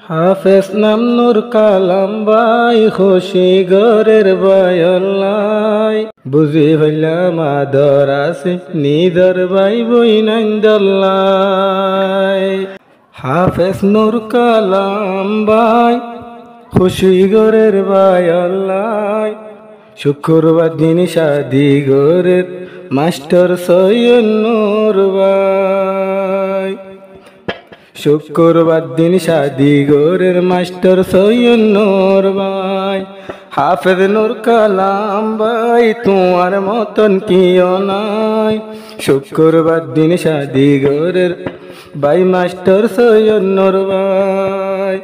হাফেজ নাম নূর কালাম বাই খুশি গরের বায়লাই বুঝি হইলাম আদর আছে নিদর বাই বই নাইন্দল্লাই হাফেজ নূর কালাম বাই খুশি গরের বায়লাই শুক্রবার দিন শাদি গরের মাস্টার সৈয়দ নূর বাই শুক্রবার দিন শাদি গরের মাস্টার সৈয়দ নূর ভাই হাফেজ নূর কালাম ভাই তোমার মতন কিও নাই শুক্রবার দিন শাদি গরের ভাই মাস্টার সৈয়দ নূর ভাই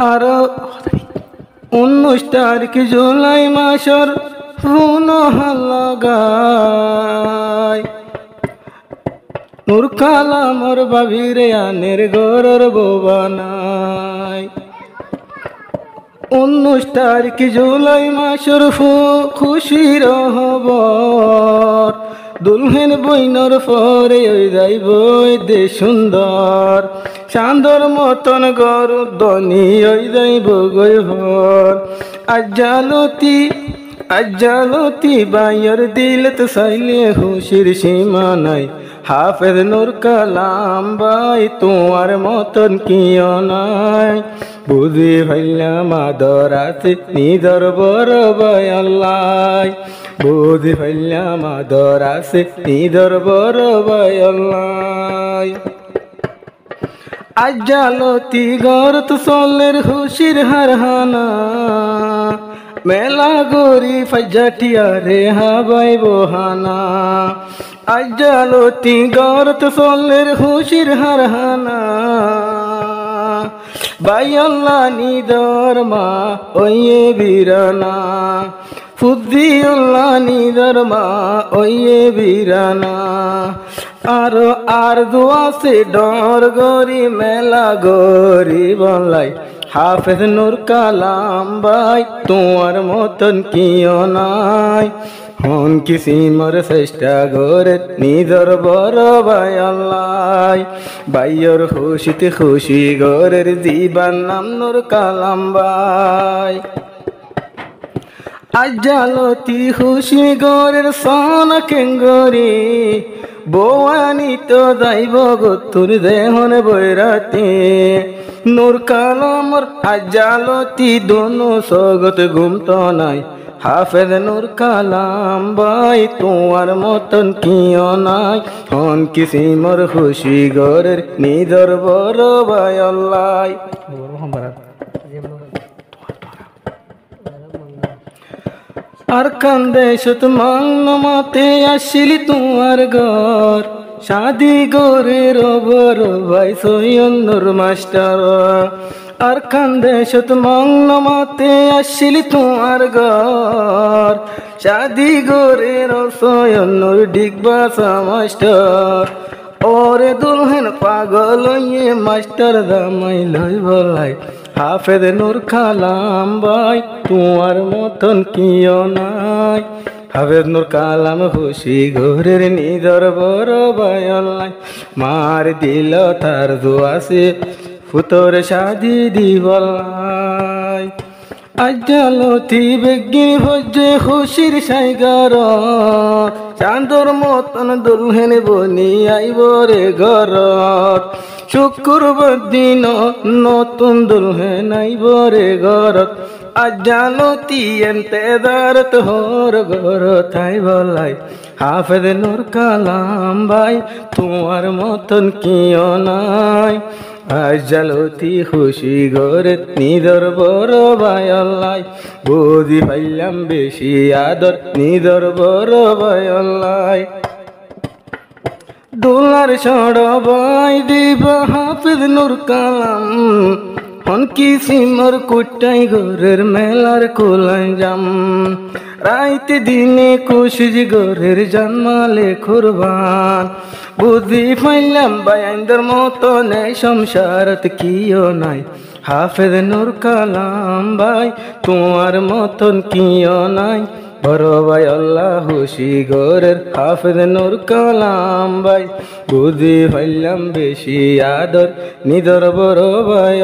আর 19 তারিখ জুলাই মাসের লাগাই নূর কালামর বাবিরে আনের গরর বোবানাই 19 তারিখ জুলাই মাসের খুশির খবর দুলহেন বইনর পরে ওই যাইব দে সুন্দর চাঁদর মতন গরুর দনি ওই যাইব গই ভর আজ্জালতি বাইয়ের দিলত চাইলে খুশির সীমা নাই হাফেজ নূর কালাম ভাই তোমার মতন কিও নাই বুঝি ভাইলাম আদর আছে নিদর বড় ভাই আল্লাহ বুঝি ভাইলাম আদর আছে নিদর বড় ভাই আল্লাহ আজ্জালতি গরত চলের খুশির হারহানা মেলা গরি ফজাটিয়া রে হাবাই বহানা আজ্জালতি গরত চলের খুশির হারহানা ভাই আল্লাহ নিদর মা ওয়ে বীরানা ফুদ্দিউল্লাহ নিদর মা ওয়ে বীরানা আর দুয়াছে ডর গরি মেলা গরি বলাই হাফেজ নূর কালাম ভাই তোমার মতন কিও নাই হন কিসিমর চেষ্টা গরে নিদর বড় ভাই আল্লাহ ভাইয়র খুশিতে খুশি গরের জীবন নাম নূর কালাম ভাই আজ্জালতি খুশি গরের সন কেঙ্গরি বৌয়ানি তো যাইব গতুর দেহন বৈরাতে নূর কালামর আজ্জালতি দোনো সগত ঘুমত নাই হাফেজ নূর কালাম ভাই তোমার মতন কিও নাই হন কিসিমর খুশি গরের নিদর বড় ভাই আল্লাহ আর কান্দে সত মাংন মাতে আসিলি তোমার ঘর শাদি গরের বড় ভাই সৈয়দ নূর মাস্টার আর কান্দে সত মাংন মাতে আসিলি তোমার ঘর শাদি গরের সৈয়দ নূর ডিগবাসা মাস্টার ওরে দুলহেন পাগল ইয়ে মাস্টার দামাই লই বলাই হাফেজ নূর কালাম ভাই তোমার মতন কিও নাই হাফেজ নূর কালাম খুশি গরের নিদর বড় ভাই আল্লাহ মার দিল তার দুয়াসে ফুতর শাদি দিবলাই আজ্জালতি বেগি হজ্জে খুশির সাইগার চাঁদর মতন দুলহেন বনি আইব রে ঘরত শুক্রবার দিন নতুন দুলহেন আইব রে ঘরত আজ্জালতি এন্তেদারত হর ঘর তাই বলাই হাফেজ নূর কালাম ভাই তোমার মতন কিও নাই আজ্জালতি খুশি গরে নিদর বড় ভাই আল্লাহ বুঝি পাইলাম বেশি আদর নিদর বড় ভাই আল্লাহ ডোলার ছড় ভাই দিব হাফেজ নূর কালাম হন কিসিমর কুটাই গরের মেলার কোলাই জাম রাইতে দিনে কোশিস গরের জন্মালে কুরবান বুঝি পাইলাম বায়াইন্দর মতন সংসারত কিও নাই হাফেজ নূর কালাম ভাই তোমার মতন কিও নাই বড় ভাই আল্লাহ হুশি গোরের হাফেজ নূর কালাম ভাই বুঝি হইলাম বেশি আদর নিদর বড় ভাই।